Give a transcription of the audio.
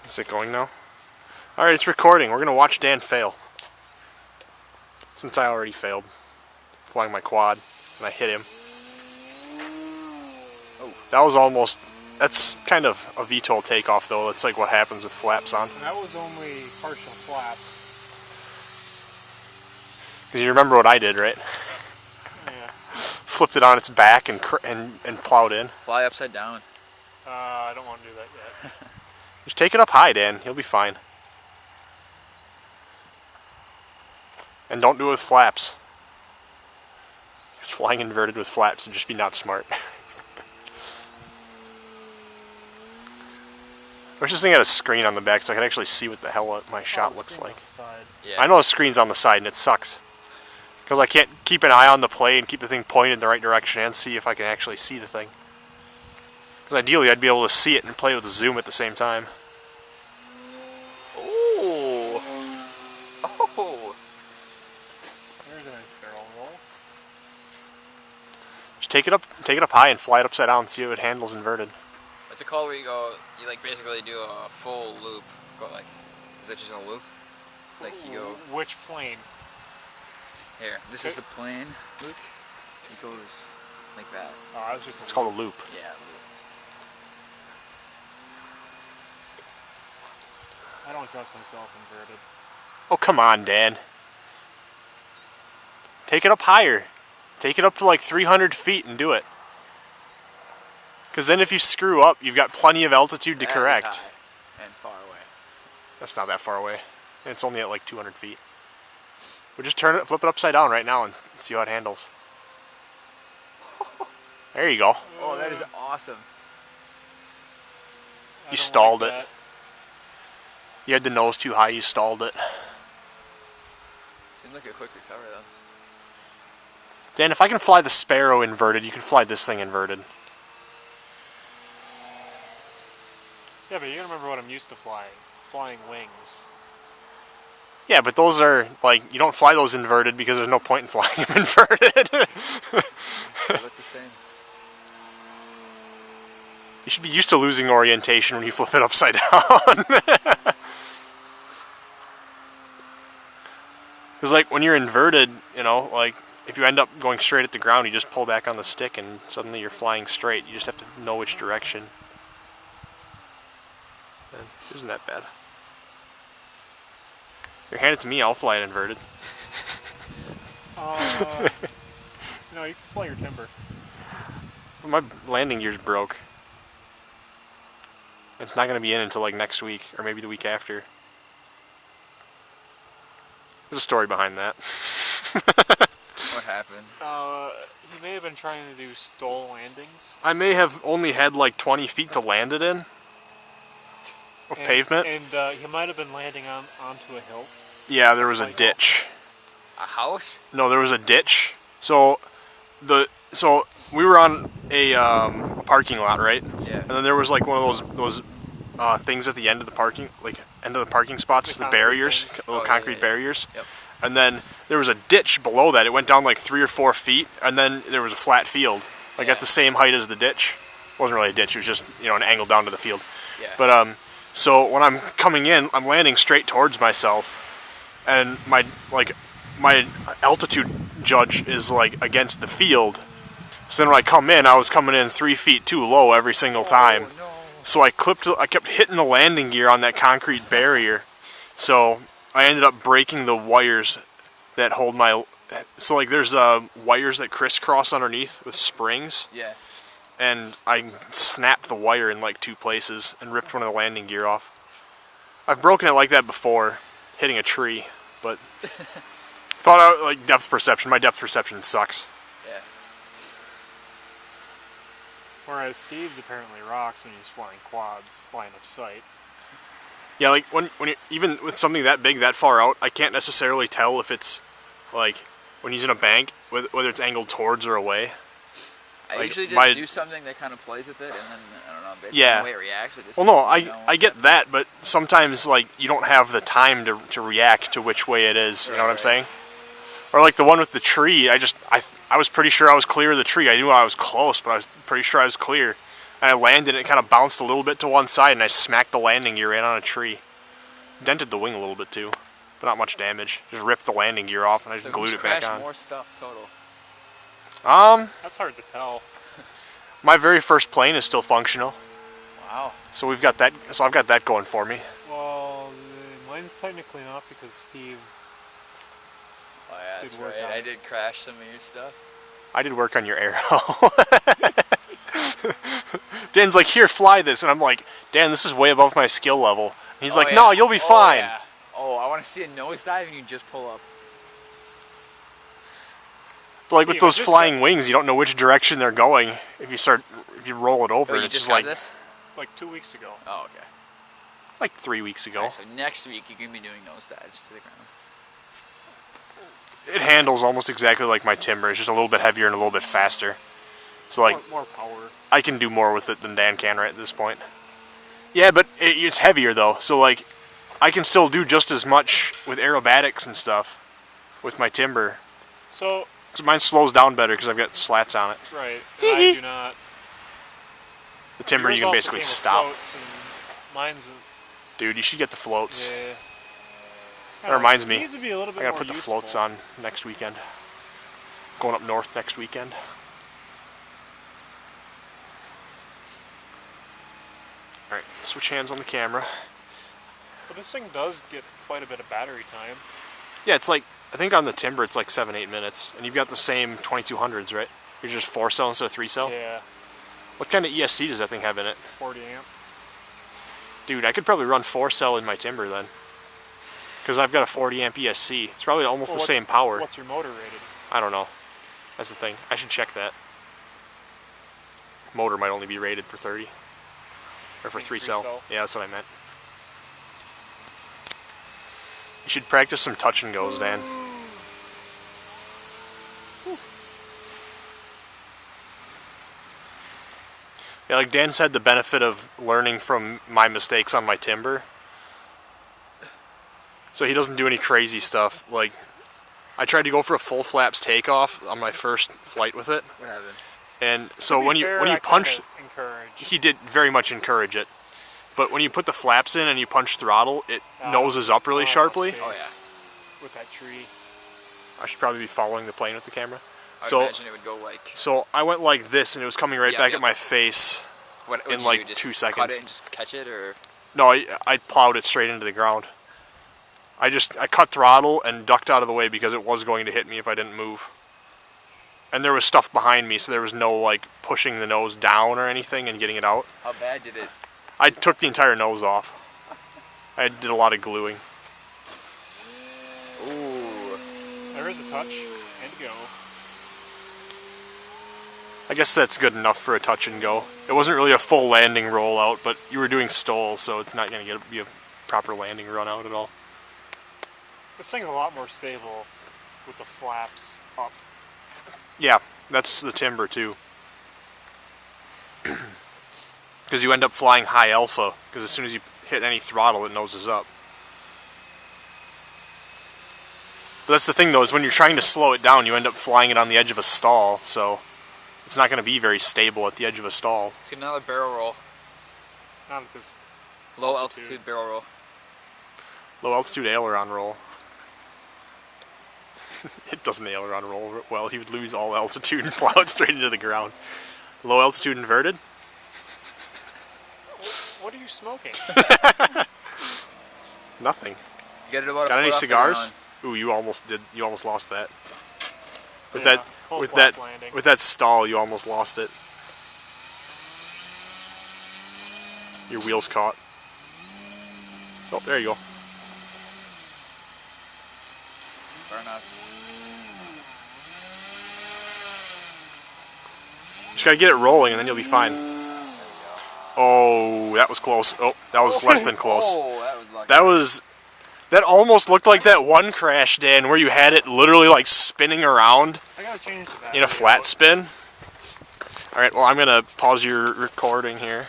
Is it going now? Alright, it's recording. We're going to watch Dan fail. Since I already failed. Flying my quad. And I hit him. Oh. That was almost... That's kind of a VTOL takeoff, though. That's like what happens with flaps on. That was only partial flaps. Because you remember what I did, right? Yeah. Flipped it on its back and plowed in. Fly upside down. I don't want to do that yet. Just take it up high, Dan. You'll be fine. And don't do it with flaps. Because flying inverted with flaps would just be not smart. I wish this thing had a screen on the back so I could actually see what the hell my shot looks like. Yeah. I know the screen's on the side and it sucks. Because I can't keep an eye on the play and keep the thing pointed in the right direction and see if I can actually see the thing. Because ideally I'd be able to see it and play with the zoom at the same time. Oh! Oh! There's a nice barrel roll. Just take it up high and fly it upside down and see how it handles inverted. What's it called where you go, you like basically do a full loop. Go like, is that just a loop? Like you go... Which plane? Here, this is the plane loop. It goes like that. Oh, I was just... It's called a loop. Yeah, loop. I don't trust myself inverted. Oh, come on, Dan. Take it up higher. Take it up to like 300 feet and do it. Because then if you screw up, you've got plenty of altitude to That is correct. high and far away. That's not that far away. It's only at like 200 feet. We'll just flip it upside down right now and see how it handles. There you go. Oh, that is awesome. I You don't stalled like it. that. You had the nose too high, you stalled it. Seems like a quick recovery though. Dan, if I can fly the Sparrow inverted, you can fly this thing inverted. Yeah, but you gotta remember what I'm used to flying. Flying wings. Yeah, but those are, like, you don't fly those inverted because there's no point in flying them inverted. They look the same. You should be used to losing orientation when you flip it upside down. Because, like, when you're inverted, you know, like, if you end up going straight at the ground, you just pull back on the stick and suddenly you're flying straight. You just have to know which direction. And it isn't that bad. If you hand it to me, I'll fly it inverted. No, you can fly your timber. My landing gear's broke. It's not going to be in until like next week, or maybe the week after. There's a story behind that. What happened? He may have been trying to do stall landings. I may have only had like 20 feet to land it in. Of pavement. And he might have been landing onto a hill. Yeah, there was a ditch. A house? No, there was a ditch. So we were on a parking lot, right? Yeah. And then there was like one of those things at the end of the parking, spots, the barriers, things. little Oh, concrete yeah. barriers. Yep. And then there was a ditch below that. It went down like 3 or 4 feet, and then there was a flat field, like at the same height as the ditch. It wasn't really a ditch; it was just an angle down to the field. Yeah. But so when I'm coming in, I'm landing straight towards myself, and my altitude judge is like against the field. So then when I come in, I was coming in 3 feet too low every single time. Oh, no. So I kept hitting the landing gear on that concrete barrier. So I ended up breaking the wires that hold my... So like there's wires that crisscross underneath with springs. Yeah. And I snapped the wire in like 2 places and ripped one of the landing gear off. I've broken it like that before, hitting a tree, but depth perception. My depth perception sucks. Yeah. Whereas Steve's apparently rocks when he's flying quads, line of sight. Yeah, like when you even with something that big, that far out, I can't necessarily tell if it's like when he's in a bank, whether it's angled towards or away. I usually just do something that kind of plays with it, and then, I don't know, based on the way it reacts, Well, no, I get that, but sometimes, like, you don't have the time to react to which way it is, you know what I'm saying? Or, like, the one with the tree, I was pretty sure I was clear of the tree. I knew I was close, but I was pretty sure I was clear. And I landed and it kind of bounced a little bit to one side and I smacked the landing gear in on a tree. Dented the wing a little bit too, but not much damage. Just ripped the landing gear off and I just glued it back on. More stuff total? That's hard to tell. My very first plane is still functional. Wow. So we've got that. So I've got that going for me. Well, mine's technically not because Steve. Oh yeah, that's right. I did crash some of your stuff. I did work on your arrow. Dan's like, here, fly this. And I'm like, Dan, this is way above my skill level. And he's like, no, you'll be fine. Yeah. Oh, I want to see a nosedive and you just pull up. But like with those flying wings, you don't know which direction they're going if you roll it over. Oh, you it's just like this? Like 2 weeks ago. Oh, okay. Like 3 weeks ago. Right, so next week you're going to be doing nosedives to the ground. It handles almost exactly like my timber. It's just a little bit heavier and a little bit faster. So like more power. I can do more with it than Dan can right at this point. Yeah, but it's heavier though. So like I can still do just as much with aerobatics and stuff with my timber. So mine slows down better because I've got slats on it. Right. I do not. The timber you can basically stop. Mine's. Dude, you should get the floats. Yeah. That reminds me. These would be a little bit I gotta more put the useful. floats on next weekend. Going up north next weekend. Alright, switch hands on the camera. But this thing does get quite a bit of battery time. Yeah, it's like, I think on the timber it's like 7-8 minutes. And you've got the same 2200s, right? You're just 4-cell instead of 3-cell? Yeah. What kind of ESC does that thing have in it? 40 amp. Dude, I could probably run 4-cell in my timber then. Because I've got a 40 amp ESC. It's probably almost the same power. What's your motor rated? I don't know. That's the thing. I should check that. Motor might only be rated for 30. Or for 3-cell. Yeah, that's what I meant. You should practice some touch and goes, Dan. Yeah, like Dan said, the benefit of learning from my mistakes on my timber. So he doesn't do any crazy stuff. Like, I tried to go for a full flaps takeoff on my first flight with it. What happened? And so when you punch, he did very much encourage it. But when you put the flaps in and you punch throttle, it noses up really sharply. Oh yeah. With that tree. I should probably be following the plane with the camera. I would imagine it would go like. So I went like this, and it was coming right back at my face in like do? 2 Just seconds. cut it and just catch it, or? No, I plowed it straight into the ground. I cut throttle and ducked out of the way because it was going to hit me if I didn't move. And there was stuff behind me, so there was no like pushing the nose down or anything and getting it out. How bad did it? I took the entire nose off. I did a lot of gluing. Ooh. There is a touch and go. I guess that's good enough for a touch and go. It wasn't really a full landing rollout, but you were doing stall, so it's not going to be a proper landing run out at all. This thing's a lot more stable with the flaps up. Yeah, that's the timber too. Because you end up flying high alpha, because as soon as you hit any throttle, it noses up. But that's the thing though, is when you're trying to slow it down, you end up flying it on the edge of a stall, so it's not going to be very stable at the edge of a stall. Let's get another barrel roll. Not at this low altitude barrel roll. Low altitude aileron roll. It doesn't aileron roll well. He would lose all altitude and plow it straight into the ground. Low altitude inverted. What are you smoking? Nothing. You get it about Got any cigars? Ooh, you almost did. You almost lost that. With that stall, you almost lost it. Your wheels caught. Oh, there you go. Very nice. Just gotta get it rolling, and then you'll be fine. Oh, that was close. Oh, that was less than close. Oh, that was lucky. That almost looked like that one crash, Dan, where you had it literally like spinning around in a flat spin. All right, well, I'm gonna pause your recording here.